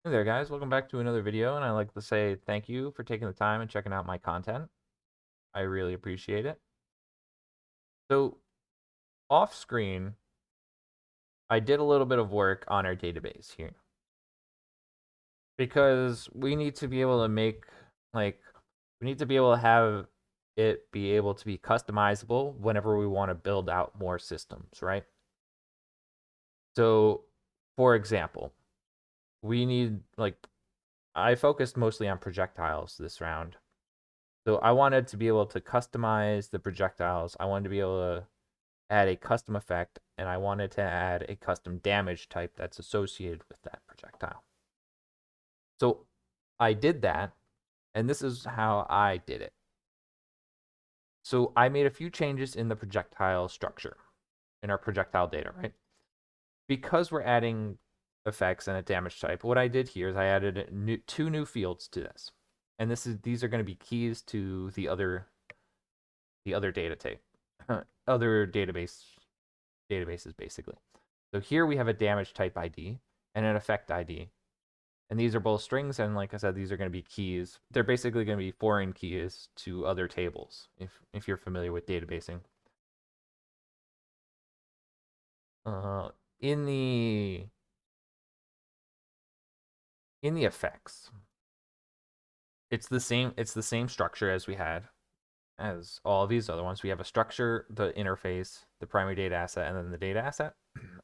Hey there, guys. Welcome back to another video, and I'd like to say thank you for taking the time and checking out my content. I really appreciate it. So, off screen, I did a little bit of work on our database here because we need to be able to like, we need to be able to have it be able to be customizable whenever we want to build out more systems, right? So, for example, we need, I focused mostly on projectiles this round. So I wanted to be able to customize the projectiles. I wanted to be able to add a custom effect, and I wanted to add a custom damage type that's associated with that projectile. So I did that, and this is how I did it. So I made a few changes in the projectile structure, in our projectile data, right? Because we're adding effects and a damage type, what I did here is I added two new fields to this. And these are going to be keys to the other data type, other databases basically. So here we have a damage type ID and an effect ID. And these are both strings, and like I said, these are going to be keys. They're basically going to be foreign keys to other tables, if you're familiar with databasing. Uh, in the in the effects, it's the same structure as we had as all of these other ones. We have a structure, the interface, the primary data asset, and then the data asset.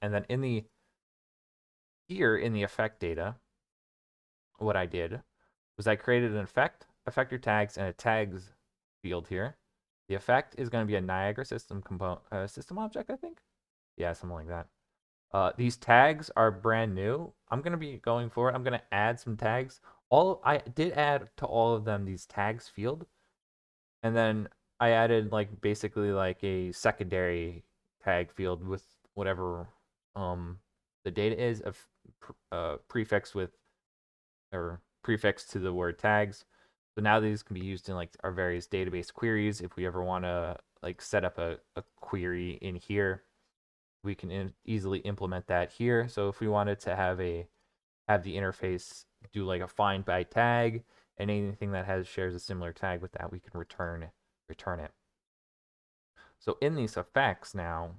And then in the effect data, what I did was I created an effect, effector tags, and a tags field here. The effect is going to be a Niagara system component, system object, I think. Yeah, something like that. These tags are brand new. I'm going to be going for it. I'm going to add some tags. I did add to all of them these tags field, and then I added basically like a secondary tag field with whatever the data is of prefix with or prefix to the word tags. So now these can be used in like our various database queries. If we ever want to like set up a query in here, we can easily implement that here. So if we wanted to have the interface do like a find by tag, and anything that shares a similar tag with that, we can return it. So in these effects now,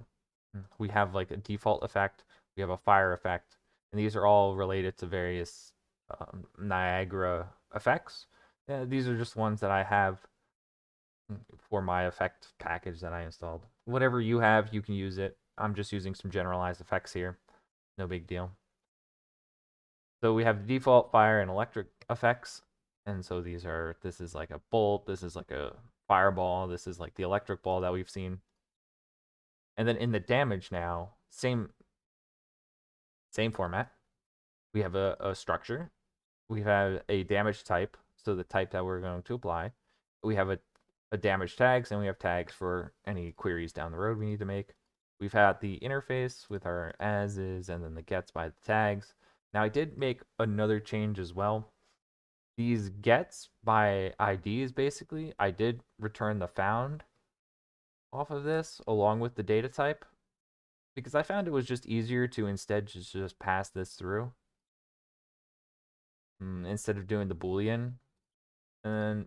we have like a default effect, we have a fire effect, and these are all related to various Niagara effects. These are just ones that I have for my effect package that I installed. Whatever you have, you can use it. I'm just using some generalized effects here. No big deal. So we have the default fire and electric effects. And so this is like a bolt, this is like a fireball, this is like the electric ball that we've seen. And then in the damage now, same format. We have a structure. We have a damage type, so the type that we're going to apply. We have a damage tags, and we have tags for any queries down the road we need to make. We've had the interface with our as is, and then the gets by the tags. Now I did make another change as well. These gets by IDs, basically, I did return the found off of this along with the data type because I found it was just easier to instead just pass this through instead of doing the Boolean. And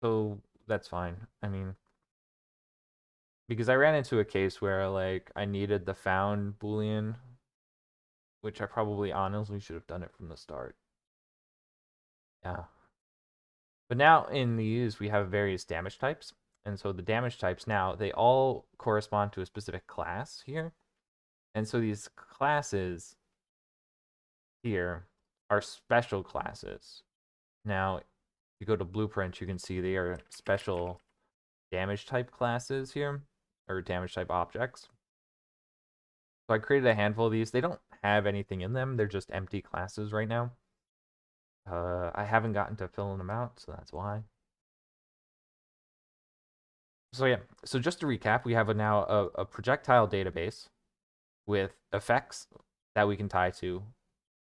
so that's fine. I mean, because I ran into a case where like I needed the found Boolean, which I probably honestly should have done it from the start. Yeah. But now in these, we have various damage types. And so the damage types now, they all correspond to a specific class here. And so these classes here are special classes. Now, if you go to Blueprint, you can see they are special damage type classes here, or damage type objects. So I created a handful of these. They don't have anything in them. They're just empty classes right now. I haven't gotten to filling them out, so that's why. So yeah, so just to recap, we have now a projectile database with effects that we can tie to,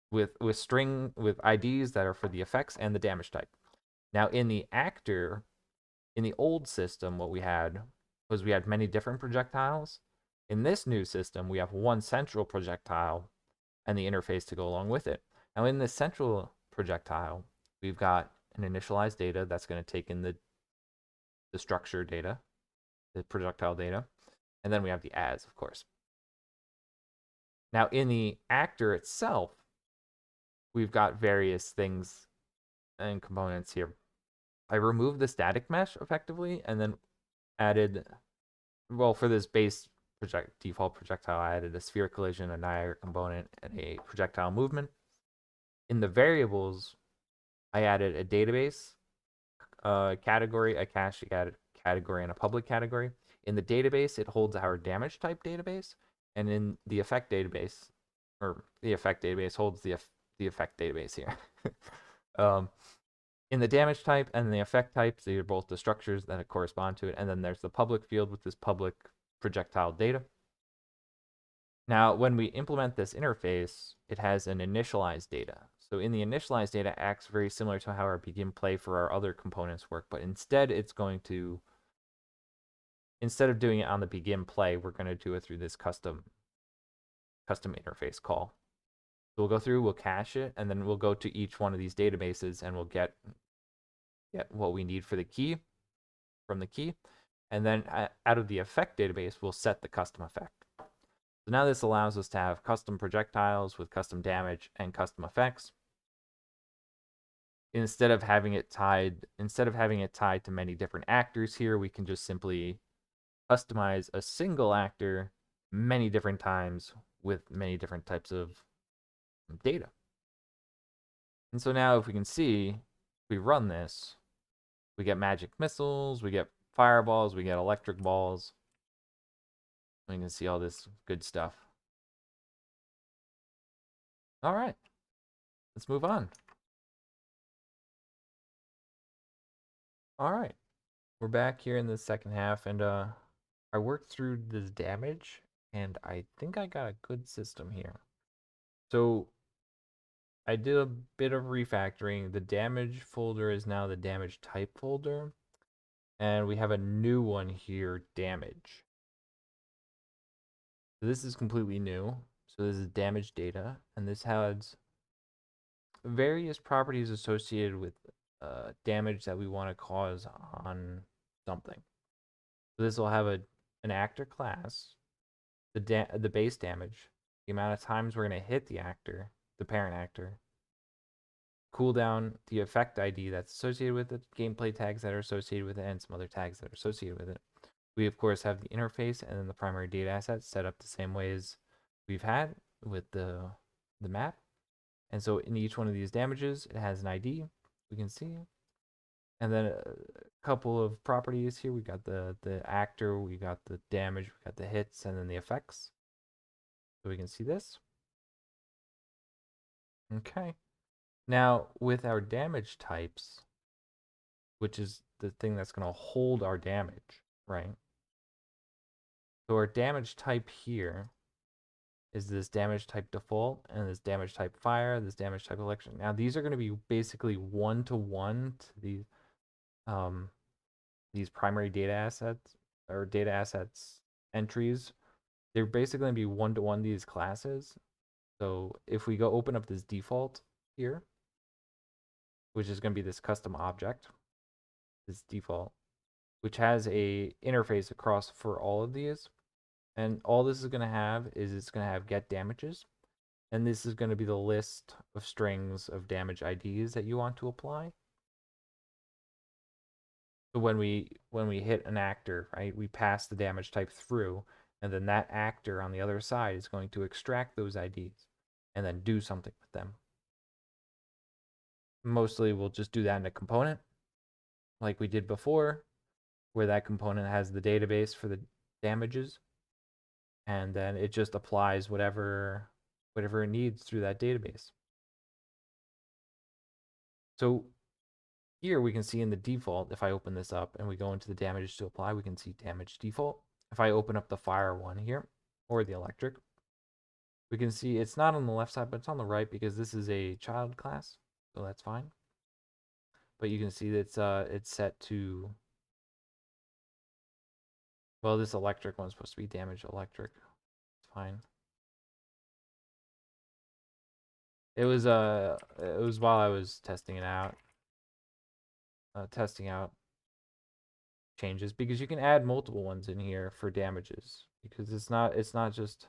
with string with IDs that are for the effects and the damage type. Now in the actor, in the old system, what we had was we had many different projectiles. In this new system, we have one central projectile and the interface to go along with it. Now in this central projectile, we've got an initialized data that's going to take in the structure data, the projectile data, and then we have the as, of course. Now, in the actor itself, we've got various things and components here. I removed the static mesh effectively and then added, well, for this base default projectile, I added a sphere collision, a Niagara component, and a projectile movement. In the variables, I added a database category, a cache category, and a public category. In the database, it holds our damage type database, and in the effect database, or the effect database holds the effect database here. In the damage type and the effect types, these are both the structures that correspond to it, and then there's the public field with this public projectile data. Now, when we implement this interface, it has an initialized data. So in the initialized data acts very similar to how our begin play for our other components work, but instead it's going to, instead of doing it on the begin play, we're going to do it through this custom interface call. So we'll go through, we'll cache it, and then we'll go to each one of these databases and we'll get what we need for the key from the key. And then out of the effect database, we'll set the custom effect. So now this allows us to have custom projectiles with custom damage and custom effects. Instead of having it tied to many different actors here, we can just simply customize a single actor many different times with many different types of data. And so now if we can see, if we run this, we get magic missiles, we get fireballs, we get electric balls. We can see all this good stuff. All right, let's move on. All right, we're back here in the second half, and I worked through this damage, and I think I got a good system here. So I did a bit of refactoring. The damage folder is now the damage type folder, and we have a new one here, damage. So this is completely new. So this is damage data, and this has various properties associated with damage that we want to cause on something. So this will have an actor class, the base damage, the amount of times we're going to hit the actor, the parent actor, cooldown, the effect ID that's associated with it, gameplay tags that are associated with it, and some other tags that are associated with it. We, of course, have the interface and then the primary data assets set up the same way as we've had with the map. And so in each one of these damages, it has an ID, we can see. And then a couple of properties here. We got the actor, we got the damage, we got the hits, and then the effects. So we can see this. Okay. Now, with our damage types, which is the thing that's going to hold our damage, right? So our damage type here is this damage type default, and this damage type fire, this damage type electric. Now, these are going to be basically one-to-one to these primary data assets or data assets entries. They're basically going to be one-to-one these classes. So if we go open up this default here, which is going to be this custom object, this default, which has a interface across for all of these. And all this is going to have is it's going to have get damages. And this is going to be the list of strings of damage IDs that you want to apply. So when we hit an actor, right, we pass the damage type through, and then that actor on the other side is going to extract those IDs and then do something with them. Mostly we'll just do that in a component like we did before, where that component has the database for the damages, and then it just applies whatever it needs through that database. So here we can see in the default, if I open this up and we go into the damage to apply, we can see damage default. If I open up the fire one here, or the electric, we can see it's not on the left side, but it's on the right because this is a child class, so that's fine. But you can see that it's set to, well, this electric one's supposed to be damage electric. It's fine. It was while I was testing it out, testing out changes, because you can add multiple ones in here for damages, because it's not just,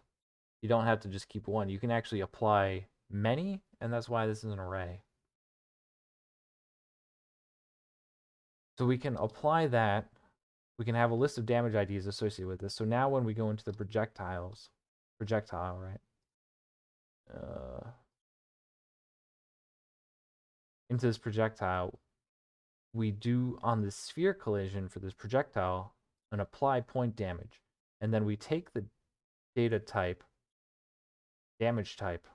you don't have to just keep one. You can actually apply many, and that's why this is an array. So we can apply that. We can have a list of damage IDs associated with this. So now when we go into the projectile, right? Into this projectile, we do on the sphere collision for this projectile an apply point damage. And then we take the data type, damage type,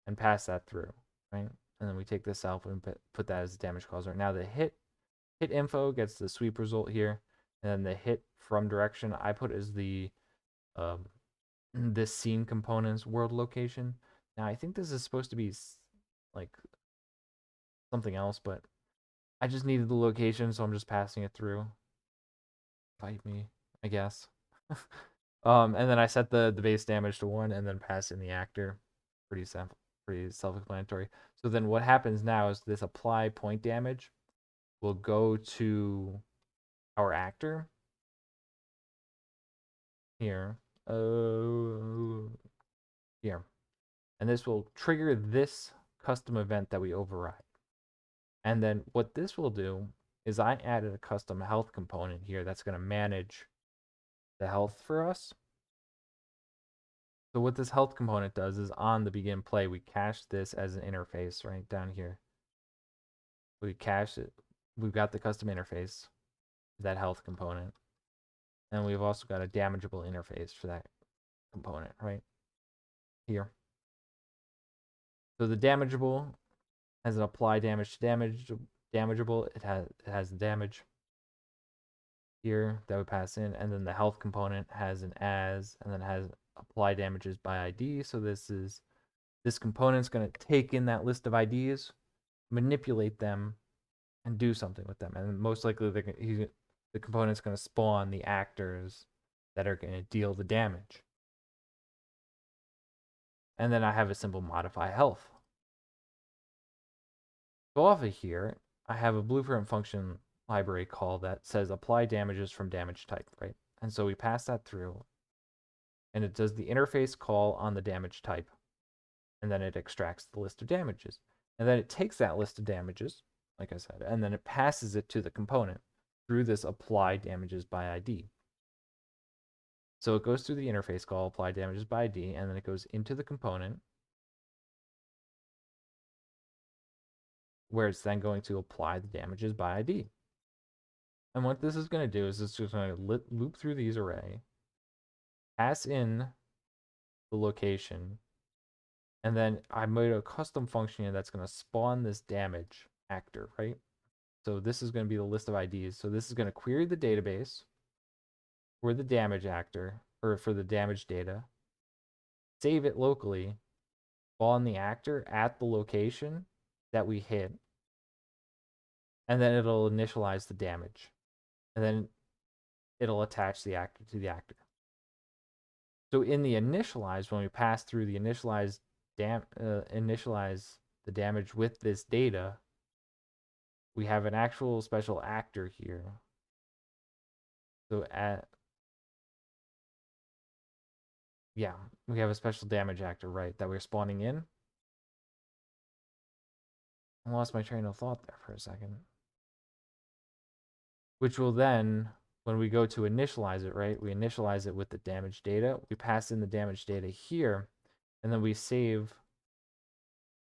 and pass that through, right? And then we take this alpha and put that as a damage causer. Now the hit info gets the sweep result here, and then the hit from direction I put as the this scene component's world location. Now I think this is supposed to be like something else, but I just needed the location, so I'm just passing it through. Fight me, I guess. And then I set the base damage to 1 and then pass in the actor. Pretty self-explanatory. So then what happens now is this apply point damage will go to our actor here. Here. And this will trigger this custom event that we override. And then what this will do is I added a custom health component here that's going to manage the health for us. So what this health component does is on the begin play, we cache this as an interface right down here. We cache it. We've got the custom interface, that health component. And we've also got a damageable interface for that component right here. So the damageable has an apply damage to damageable. It has the damage here that we pass in, and then the health component has an as, and then has apply damages by ID. So this component's going to take in that list of IDs, manipulate them, and do something with them. And most likely the component's going to spawn the actors that are going to deal the damage. And then I have a simple modify health. So off of here, I have a blueprint function library call that says apply damages from damage type, right? And so we pass that through, and it does the interface call on the damage type, and then it extracts the list of damages. And then it takes that list of damages, like I said, and then it passes it to the component through this apply damages by ID. So it goes through the interface call, apply damages by ID, and then it goes into the component, where it's then going to apply the damages by ID. And what this is going to do is it's just going to loop through these array, pass in the location, and then I made a custom function that's going to spawn this damage actor, right? So this is going to be the list of IDs. So this is going to query the database for the damage actor, or for the damage data, save it locally, spawn the actor at the location that we hit, and then it'll initialize the damage. And then it'll attach the actor to the actor. So in the initialize, when we pass through the initialize the damage with this data, we have an actual special actor here. So we have a special damage actor, right, that we're spawning in. I lost my train of thought there for a second. Which will then, when we go to initialize it, right, we initialize it with the damage data. We pass in the damage data here, and then we save.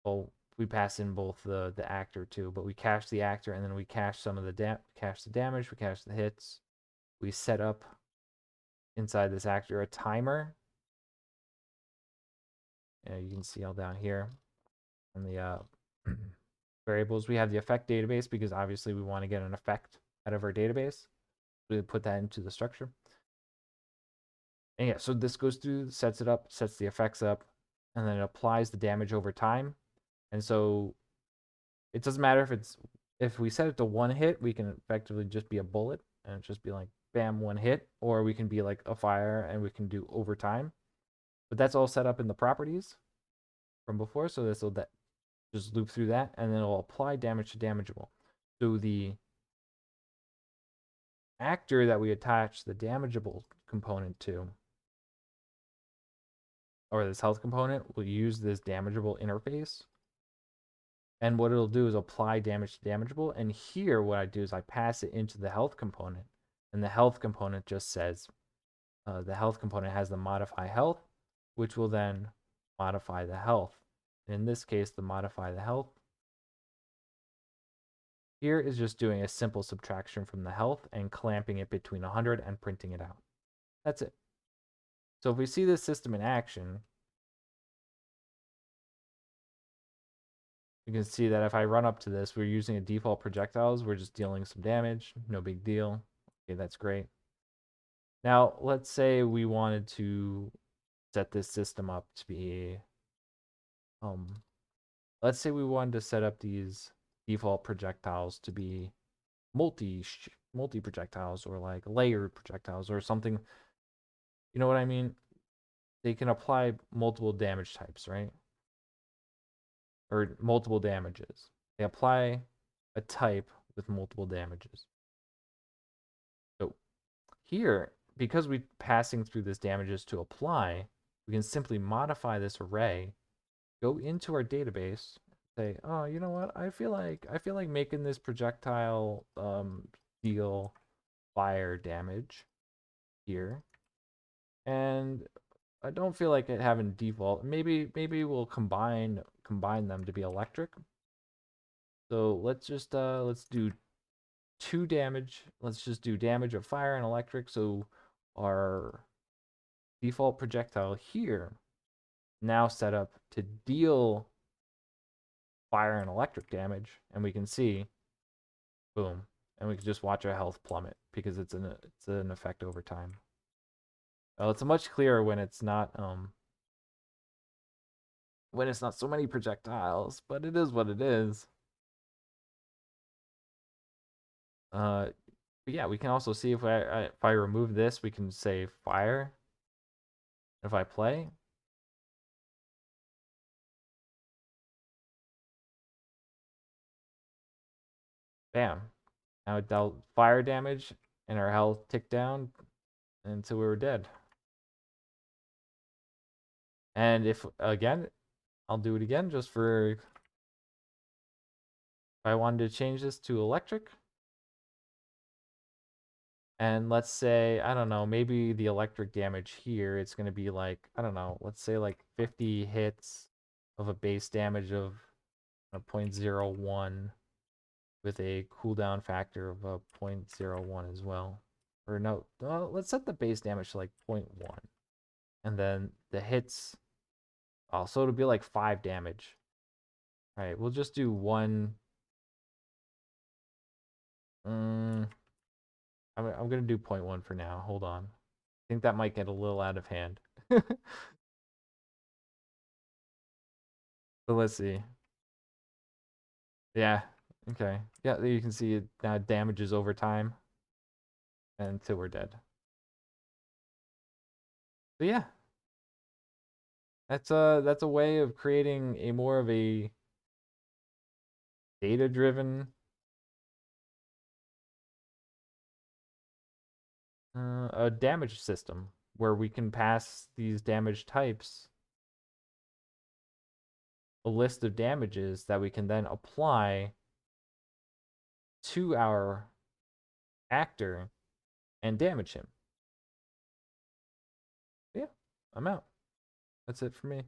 Well, we pass in both the actor too, but we cache the actor, and then we cache some of the cache the damage, we cache the hits. We set up inside this actor a timer. You can see all down here in the variables. We have the effect database because obviously we want to get an effect out of our database. We put that into the structure. And yeah, so this goes through, sets it up, sets the effects up, and then it applies the damage over time. And so it doesn't matter if we set it to 1 hit, we can effectively just be a bullet and just be like, bam, 1 hit, or we can be like a fire and we can do over time. But that's all set up in the properties from before. So this will just loop through that, and then it'll apply damage to damageable. So the actor that we attach the damageable component to, or this health component, will use this damageable interface. And what it'll do is apply damage to damageable. And here, what I do is I pass it into the health component. And the health component just says, the health component has the modify health, which will then modify the health. In this case, the modify the health here is just doing a simple subtraction from the health and clamping it between 100 and printing it out. That's it. So if we see this system in action, you can see that if I run up to this, we're using a default projectiles. We're just dealing some damage. No big deal. Okay, that's great. Now, let's say we wanted to set this system up to be, let's say we wanted to set up these default projectiles to be multi projectiles, or like layered projectiles or something. You know what I mean? They can apply multiple damage types, right? Or multiple damages. They apply a type with multiple damages. So here, because we're passing through this damages to apply, we can simply modify this array, go into our database, say, oh, you know what? I feel like making this projectile deal fire damage here. And I don't feel like it having default. Maybe we'll combine them to be electric. So let's just let's do 2 damage. Let's just do damage of fire and electric. So our default projectile here now set up to deal fire and electric damage, and we can see, boom, and we can just watch our health plummet because it's an effect over time. Well, it's much clearer when it's not so many projectiles, but it is what it is. But yeah, we can also see if I remove this, we can say fire. If I play, bam, now it dealt fire damage and our health ticked down until we were dead. And if again, I'll do it again just for, if I wanted to change this to electric. And let's say, I don't know, maybe the electric damage here, it's going to be like, I don't know, let's say like 50 hits of a base damage of 0.01 with a cooldown factor of 0.01 as well. Or no, let's set the base damage to like 0.1. And then the hits, oh, so it'll be like 5 damage. All right, we'll just do 1. I'm gonna do 0.1 for now. Hold on. I think that might get a little out of hand. But let's see. Yeah. Okay. Yeah, there you can see it now damages over time until we're dead. But yeah. That's a way of creating a more of a data-driven a damage system where we can pass these damage types a list of damages that we can then apply to our actor and damage him. Yeah, I'm out. That's it for me.